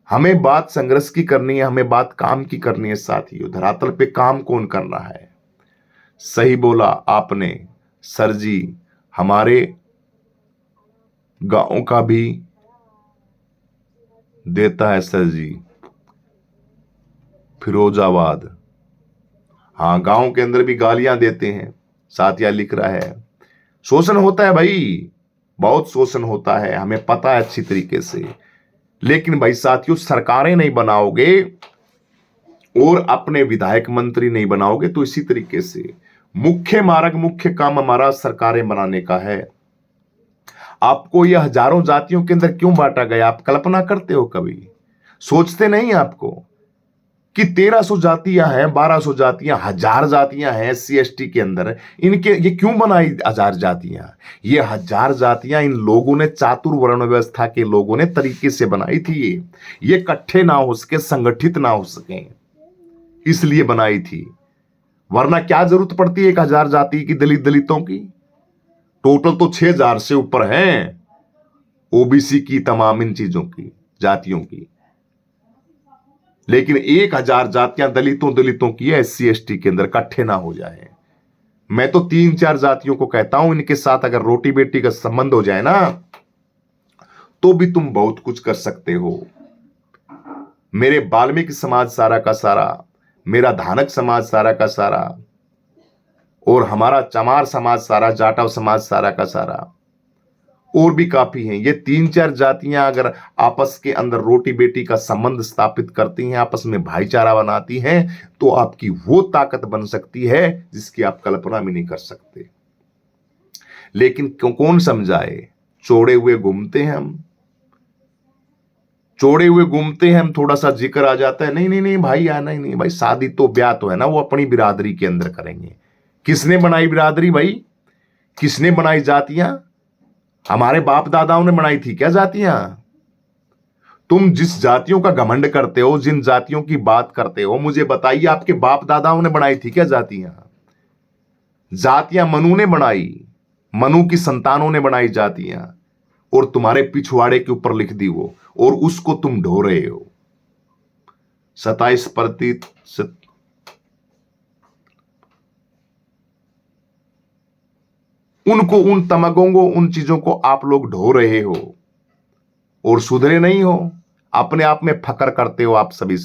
हमें बात संघर्ष की करनी है, हमें बात काम की करनी है साथियों। धरातल पे काम कौन कर रहा है? सही बोला आपने सर जी, हमारे गांव का भी देता है सर जी, फिरोजाबाद। हाँ, गांव के अंदर भी गालियां देते हैं, साथिया लिख रहा है। शोषण होता है भाई, बहुत शोषण होता है, हमें पता है अच्छी तरीके से। लेकिन भाई साथियों, सरकारें नहीं बनाओगे और अपने विधायक मंत्री नहीं बनाओगे तो इसी तरीके से मुख्य मार्ग, मुख्य काम हमारा सरकारें बनाने का है। आपको यह हजारों जातियों के अंदर क्यों बांटा गया, आप कल्पना करते हो? कभी सोचते नहीं आपको कि 1300 जातियां हैं, 1200 जातियां, 1000 जातियां हैं SC ST के अंदर, इनके ये क्यों बनाई 1000 जातियां? ये 1000 जातियां इन लोगों ने, चातुर्वर्ण व्यवस्था के लोगों ने तरीके से बनाई थी। ये इकट्ठे ना हो सके, संगठित ना हो सके, इसलिए बनाई थी। वरना क्या जरूरत पड़ती है 1000 जाति की, दलितों की? टोटल तो 6000 से ऊपर हैं OBC की, तमाम इन चीजों की, जातियों की। लेकिन 1000 जातियां दलितों की है SC ST के अंदर, इकट्ठे ना हो जाए। मैं तो 3-4 जातियों को कहता हूं, इनके साथ अगर रोटी बेटी का संबंध हो जाए ना, तो भी तुम बहुत कुछ कर सकते हो। मेरे वाल्मीकि समाज सारा का सारा, मेरा धानक समाज सारा का सारा, और हमारा चमार समाज सारा, जाटव समाज सारा का सारा, और भी काफी हैं। ये 3-4 जातियां अगर आपस के अंदर रोटी बेटी का संबंध स्थापित करती हैं, आपस में भाईचारा बनाती हैं, तो आपकी वो ताकत बन सकती है जिसकी आप कल्पना भी नहीं कर सकते। लेकिन कौन समझाए? चौड़े हुए घूमते हैं हम, चौड़े हुए घूमते हैं हम। थोड़ा सा जिक्र आ जाता है, नहीं नहीं नहीं भाई, आना ही नहीं भाई, शादी तो ब्याह तो है ना, वो अपनी बिरादरी के अंदर करेंगे। किसने बनाई बिरादरी भाई? किसने बनाई जातियां? हमारे बाप दादाओं ने बनाई थी क्या जातियां? तुम जिस जातियों का घमंड करते हो, जिन जातियों की बात करते हो, मुझे बताइए आपके बाप दादाओं ने बनाई थी क्या जातियां? जातियां मनु ने बनाई, मनु की संतानों ने बनाई जातियां, और तुम्हारे पिछवाड़े के ऊपर लिख दी वो, और उसको तुम ढो रहे हो। 27% उनको, उन तमगों, उन चीजों को आप लोग ढो रहे हो और सुधरे नहीं हो। अपने आप में फकर करते हो आप सभी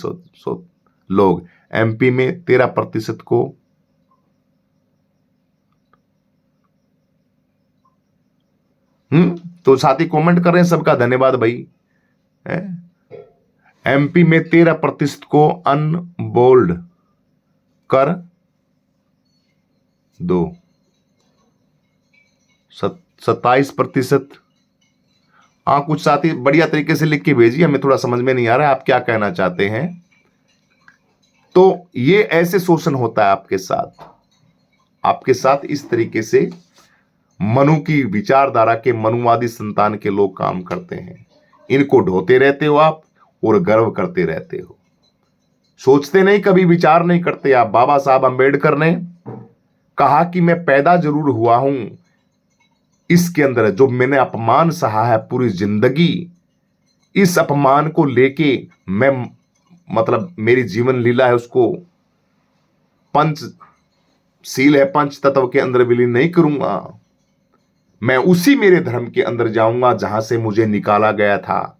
लोग। MP में 13% को तो साथी कमेंट कर रहे हैं, सबका धन्यवाद भाई। MP में 13% को अनबोल्ड कर दो। 27%। हाँ, कुछ साथी बढ़िया तरीके से लिख के भेजिए, हमें थोड़ा समझ में नहीं आ रहा है आप क्या कहना चाहते हैं। तो ये ऐसे शोषण होता है आपके साथ इस तरीके से मनु की विचारधारा के, मनुवादी संतान के लोग काम करते हैं। इनको ढोते रहते हो आप और गर्व करते रहते हो। सोचते नहीं, कभी विचार नहीं करते आप। बाबा साहब अंबेडकर ने कहा कि मैं पैदा जरूर हुआ हूं, इसके अंदर जो मैंने अपमान सहा है पूरी जिंदगी, इस अपमान को लेके मैं, मतलब मेरी जीवन लीला है, उसको पंचशील है, पंच तत्व के अंदर विलीन नहीं करूंगा। मैं उसी मेरे धर्म के अंदर जाऊंगा जहां से मुझे निकाला गया था,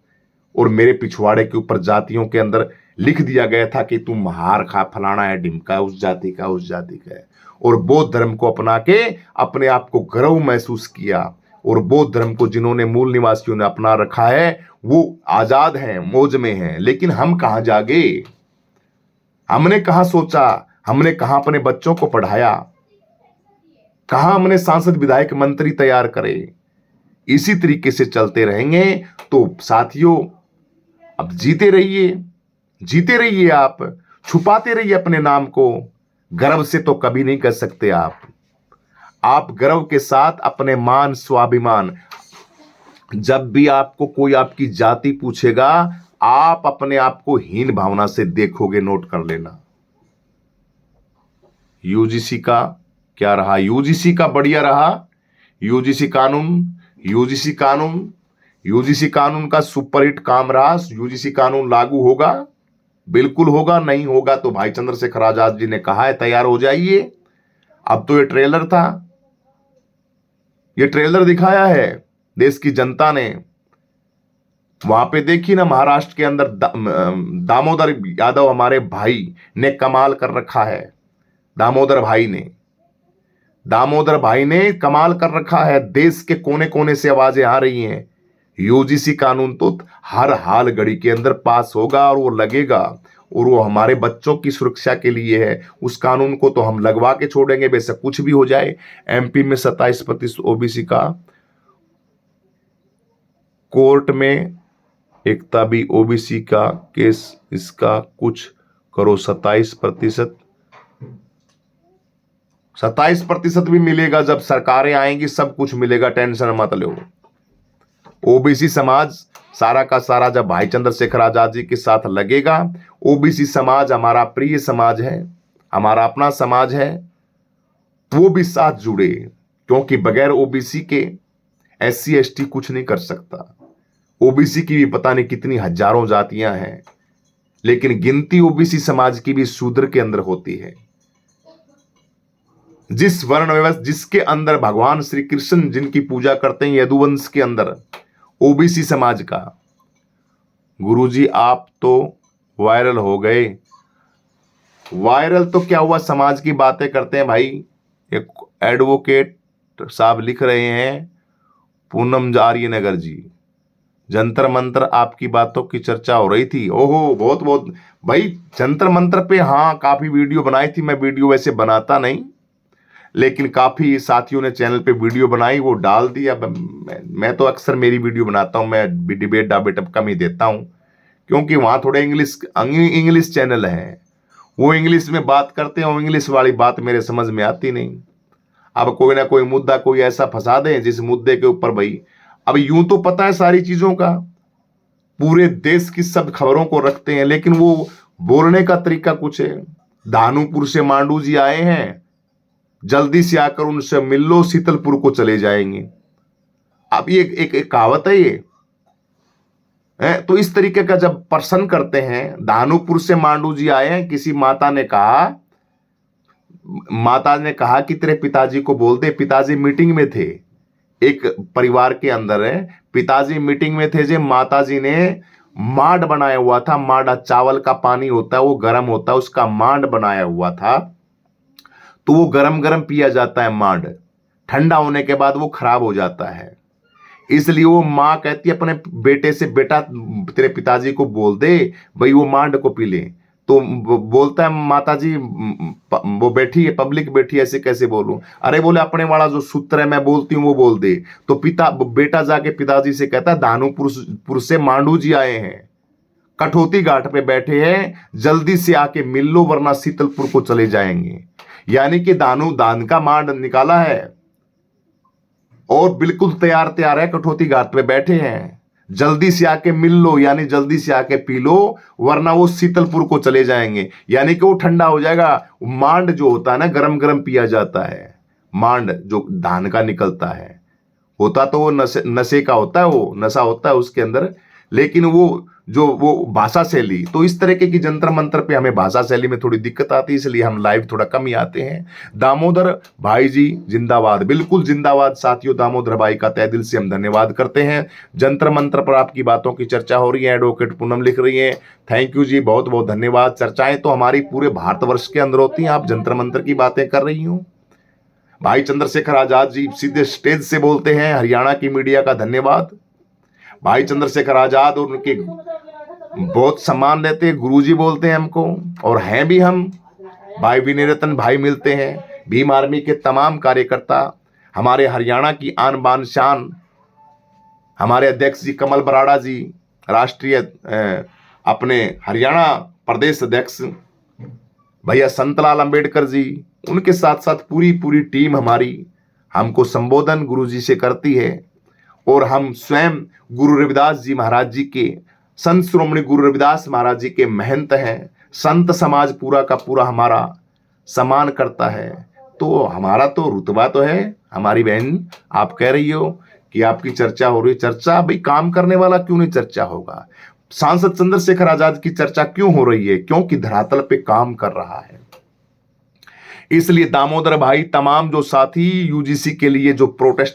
और मेरे पिछवाड़े के ऊपर जातियों के अंदर लिख दिया गया था कि तुम हार खा, फलाना है, ढिमका, उस जाति का, उस जाति का है। और बौद्ध धर्म को अपना के अपने आप को गर्व महसूस किया। और बौद्ध धर्म को जिन्होंने, मूल निवासियों ने अपना रखा है, वो आजाद हैं, मौज में हैं। लेकिन हम कहां जागे? हमने कहां सोचा? हमने कहां अपने बच्चों को पढ़ाया? कहां हमने सांसद, विधायक, मंत्री तैयार करे? इसी तरीके से चलते रहेंगे तो साथियों, अब जीते रहिए आप, छुपाते रहिए अपने नाम को। गर्व से तो कभी नहीं कर सकते आप गर्व के साथ अपने मान, स्वाभिमान, जब भी आपको कोई आपकी जाति पूछेगा, आप अपने आप को हीन भावना से देखोगे। नोट कर लेना। UGC का क्या रहा? UGC का बढ़िया रहा। UGC कानून का सुपरहिट काम रहा। UGC कानून लागू होगा, बिल्कुल होगा। नहीं होगा तो भाई चंद्रशेखर आजाद जी ने कहा है तैयार हो जाइए। अब तो ये ट्रेलर था, ये ट्रेलर दिखाया है देश की जनता ने। वहां पे देखिए ना, महाराष्ट्र के अंदर दामोदर यादव हमारे भाई ने कमाल कर रखा है। दामोदर भाई ने कमाल कर रखा है। देश के कोने कोने से आवाजें आ रही हैं। यूजीसी कानून तो हर हाल घड़ी के अंदर पास होगा और वो लगेगा, और वो हमारे बच्चों की सुरक्षा के लिए है। उस कानून को तो हम लगवा के छोड़ेंगे, बेशक कुछ भी हो जाए। एमपी में 27% ओबीसी का, कोर्ट में एकता भी ओबीसी का केस, इसका कुछ करो 27% भी मिलेगा। जब सरकारें आएंगी सब कुछ मिलेगा, टेंशन मत लो। ओबीसी समाज सारा का सारा जब भाई चंद्रशेखर आजाद जी के साथ लगेगा, ओबीसी समाज हमारा प्रिय समाज है, हमारा अपना समाज है, वो भी साथ जुड़े, क्योंकि बगैर ओबीसी के एससी एसटी कुछ नहीं कर सकता। ओबीसी की भी पता नहीं कितनी हजारों जातियां हैं, लेकिन गिनती ओबीसी समाज की भी शूद्र के अंदर होती है। जिस वर्ण व्यवस्था जिसके अंदर भगवान श्री कृष्ण जिनकी पूजा करते हैं यदुवंश के अंदर, ओबीसी समाज का। गुरुजी आप तो वायरल हो गए। वायरल तो क्या हुआ, समाज की बातें करते हैं भाई। एक एडवोकेट साहब लिख रहे हैं, पूनम आर्यनगर जी, जंतर मंत्र आपकी बातों की चर्चा हो रही थी। ओहो, बहुत बहुत भाई, जंतर मंत्र पे हाँ काफी वीडियो बनाई थी। मैं वीडियो वैसे बनाता नहीं, लेकिन काफी साथियों ने चैनल पे वीडियो बनाई, वो डाल दी। अब मैं तो अक्सर मेरी वीडियो बनाता हूं, मैं डिबेट अब कम ही देता हूं, क्योंकि वहां थोड़े इंग्लिश चैनल है, वो इंग्लिश में बात करते हैं और इंग्लिश वाली बात मेरे समझ में आती नहीं। अब कोई ना कोई मुद्दा कोई ऐसा फंसा दें जिस मुद्दे के ऊपर भाई, अब यूं तो पता है सारी चीजों का, पूरे देश की सब खबरों को रखते हैं, लेकिन वो बोलने का तरीका कुछ है। धानुपुर से मांडू जी आए हैं, जल्दी से आकर उनसे मिल लो, शीतलपुर को चले जाएंगे। अब ये एक कहावत है ये है। तो इस तरीके का जब प्रश्न करते हैं, धानुपुर से मांडू जी आए हैं, किसी माता ने कहा कि तेरे पिताजी को बोल दे। पिताजी मीटिंग में थे, एक परिवार के अंदर है, पिताजी मीटिंग में थे जे माताजी ने मांड बनाया हुआ था। मांड चावल का पानी होता है, वो गर्म होता है, उसका मांड बनाया हुआ था, तो वो गरम गरम पिया जाता है। मांड ठंडा होने के बाद वो खराब हो जाता है, इसलिए वो माँ कहती है अपने बेटे से, बेटा तेरे पिताजी को बोल दे भाई वो मांड को पी ले। तो बोलता है माता जी, वो बैठी है, पब्लिक बैठी है, ऐसे कैसे बोलूं? अरे बोले अपने वाला जो सूत्र है मैं बोलती हूँ वो बोल दे। तो बेटा जाके पिताजी से कहता है दानूपुर से मांडू जी आए हैं, कठौती घाट पे बैठे हैं, जल्दी से आके मिल लो वरना शीतलपुर को चले जाएंगे। यानी कि दान का मांड निकाला है और बिल्कुल तैयार है, कठौती घाट पे बैठे हैं, जल्दी से आके मिल लो, यानी जल्दी से आके पी लो वरना वो शीतलपुर को चले जाएंगे। यानी कि वो ठंडा हो जाएगा। मांड जो होता है ना, गरम गरम पिया जाता है। मांड जो धान का निकलता है, होता तो वो नशे का होता है, वो नशा होता है उसके अंदर, लेकिन वो भाषा शैली, तो इस तरीके की जंतर मंत्र पे हमें भाषा शैली में थोड़ी दिक्कत आती है, इसलिए हम लाइव थोड़ा कम ही आते हैं। दामोदर भाई जी जिंदाबाद, बिल्कुल जिंदाबाद साथियों। दामोदर भाई का तहे दिल से हम धन्यवाद करते हैं। जंतर मंत्र पर आपकी बातों की चर्चा हो रही है, एडवोकेट पूनम लिख रही है, थैंक यू जी, बहुत बहुत धन्यवाद। चर्चाएं तो हमारी पूरे भारतवर्ष के अंदर होती हैं, आप जंतर मंत्र की बातें कर रही हूँ। भाई चंद्रशेखर आजाद जी सीधे स्टेज से बोलते हैं, हरियाणा की मीडिया का धन्यवाद। भाई चंद्रशेखर आजाद और उनके बहुत सम्मान देते हैं, गुरुजी बोलते हैं हमको, और हैं भी हम। भाई विनय रतन भाई मिलते हैं, भीम आर्मी के तमाम कार्यकर्ता, हमारे हरियाणा की आन बान शान, हमारे अध्यक्ष जी कमल बराड़ा जी, राष्ट्रीय अपने हरियाणा प्रदेश अध्यक्ष भैया संतलाल अंबेडकर जी, उनके साथ साथ पूरी टीम हमारी हमको संबोधन गुरुजी से करती है। और हम स्वयं गुरु रविदास जी महाराज जी के, संत श्रोमणी गुरु रविदास महाराज जी के महंत हैं। संत समाज पूरा का पूरा हमारा सम्मान करता है, तो हमारा तो रुतबा तो है। हमारी बहन आप कह रही हो कि आपकी चर्चा हो रही है, चर्चा भाई काम करने वाला क्यों नहीं चर्चा होगा? सांसद चंद्रशेखर आजाद की चर्चा क्यों हो रही है? क्योंकि धरातल पे काम कर रहा है। इसलिए दामोदर भाई, तमाम जो साथी यूजीसी के लिए जो प्रोटेस्ट